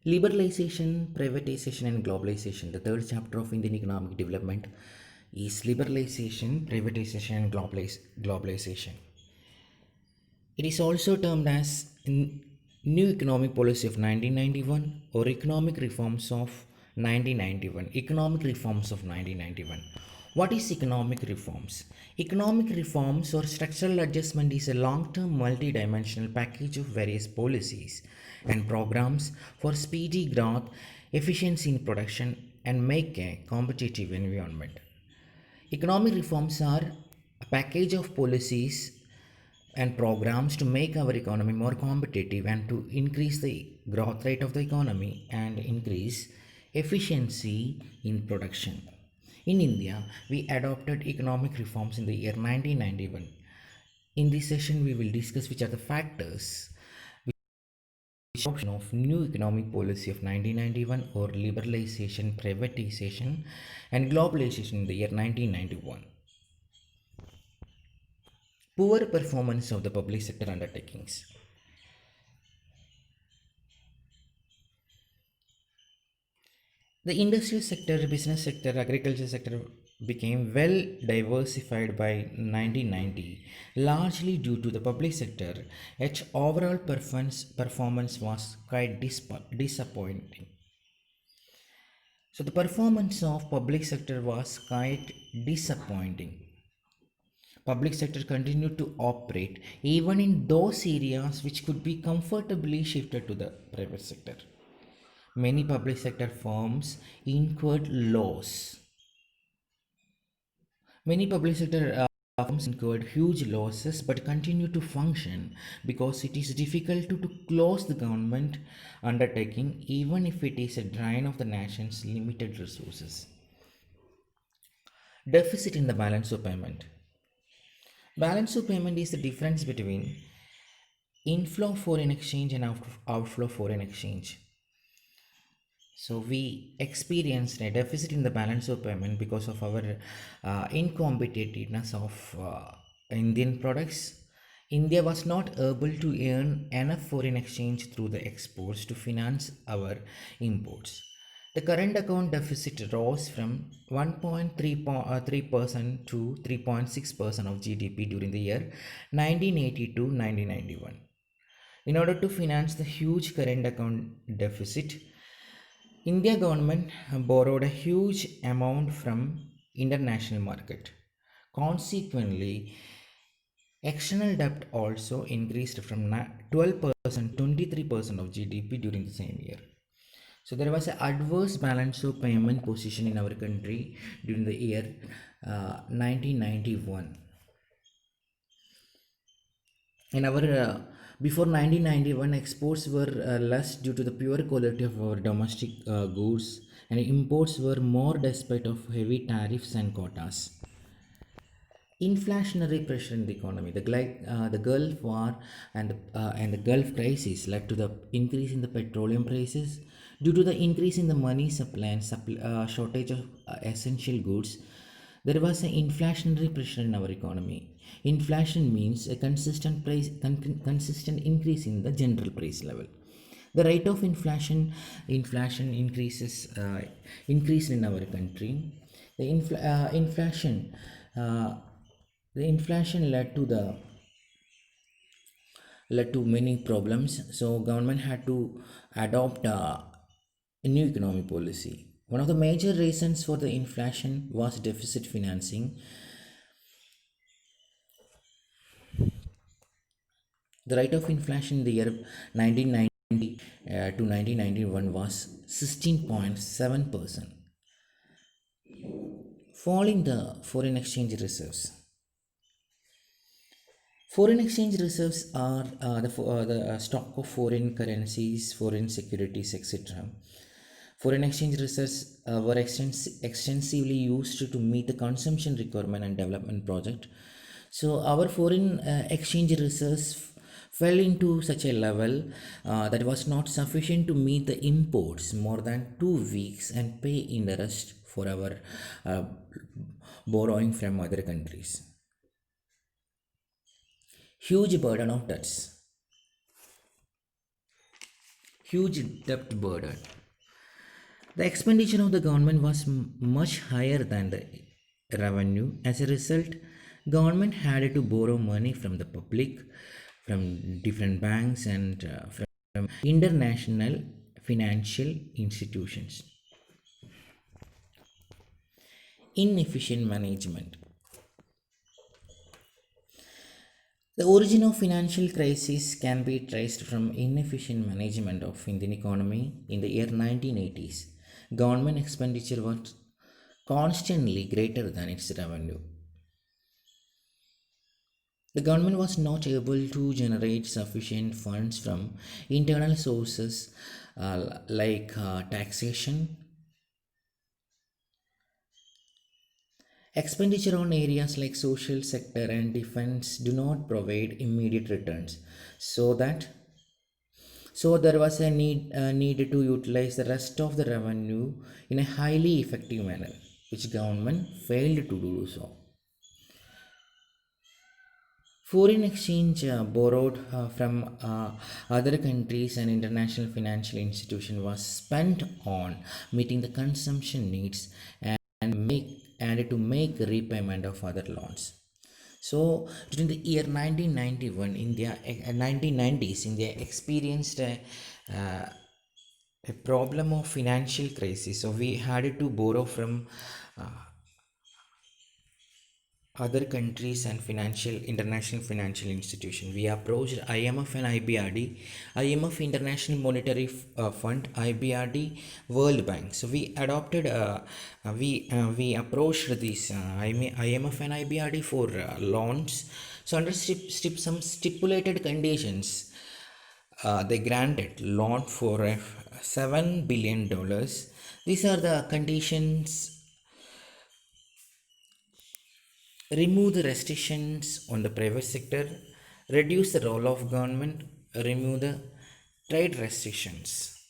Liberalization, privatization, and globalization. The third chapter of Indian economic development is liberalization, privatization, and globalization. It is also termed as New Economic Policy of 1991 or Economic Reforms of 1991. Economic Reforms of 1991. What is economic reforms? Economic reforms or structural adjustment is a long-term multi-dimensional package of various policies and programs for speedy growth, efficiency in production, and make a competitive environment. Economic reforms are a package of policies and programs to make our economy more competitive and to increase the growth rate of the economy and increase efficiency in production. In India, we adopted economic reforms in the year 1991. In this session, we will discuss which are the factors which adoption of new economic policy of 1991 or liberalization, privatization, and globalization in the year 1991. Poor performance of the public sector undertakings. The industrial sector, business sector, agriculture sector became well diversified by 1990, largely due to the public sector. Its overall performance was quite disappointing. So the performance of public sector was quite disappointing. Public sector continued to operate even in those areas which could be comfortably shifted to the private sector. Many public sector firms incurred loss. Many public sector firms incurred huge losses but continue to function because it is difficult to close the government undertaking even if it is a drain of the nation's limited resources. Deficit in the balance of payment. Balance of payment is the difference between inflow foreign exchange and outflow foreign exchange. So we experienced a deficit in the balance of payment because of our incompetitiveness of Indian products. India was not able to earn enough foreign exchange through the exports to finance our imports. The current account deficit rose from 1.3% to 3.6% of GDP during the year 1980 to 1991. In order to finance the huge current account deficit, India government borrowed a huge amount from international market. Consequently, external debt also increased from 12% 23% of GDP during the same year. So there was an adverse balance of payment position in our country during the year 1991. In our before 1991, exports were less due to the pure quality of our domestic goods, and imports were more despite of heavy tariffs and quotas. Inflationary pressure in the economy. The Gulf War and the Gulf crisis led to the increase in the petroleum prices. Due to the increase in the money supply and shortage of essential goods, there was an inflationary pressure in our economy. Inflation means a consistent increase in the general price level. The rate of inflation increased in our country. The inflation uh, the inflation led to many problems, so government had to adopt a new economic policy. One of the major reasons for the inflation was deficit financing. The rate of inflation in the year 1990 to 1991 was 16.7%. Falling the foreign exchange reserves. Foreign exchange reserves are the stock of foreign currencies, foreign securities, etc. Foreign exchange reserves were extensively used to meet the consumption requirement and development project. So our foreign exchange reserves fell into such a level that was not sufficient to meet the imports more than 2 weeks and pay interest for our uh, borrowing from other countries. Huge burden of debts. huge debt burden. The expenditure of the government was much higher than the revenue. As a result, government had to borrow money from the public, from different banks, and from international financial institutions. Inefficient management. The origin of financial crisis can be traced from inefficient management of Indian economy in the year 1980s. Government expenditure was constantly greater than its revenue. The government was not able to generate sufficient funds from internal sources like taxation. Expenditure on areas like social sector and defense do not provide immediate returns, so that there was a need to utilize the rest of the revenue in a highly effective manner, which government failed to do so. Foreign exchange borrowed from other countries and international financial institution was spent on meeting the consumption needs and to make repayment of other loans. So during the year 1991, 1990s, India experienced uh, a problem of financial crisis. So we had to borrow from uh, other countries and financial international financial institution. We approached IMF and IBRD, IMF International Monetary Fund, IBRD, World Bank. So we adopted, we approached these IMF and IBRD for loans. So under some stipulated conditions, they granted loan for $7 billion. These are the conditions: remove the restrictions on the private sector, reduce the role of government, remove the trade restrictions.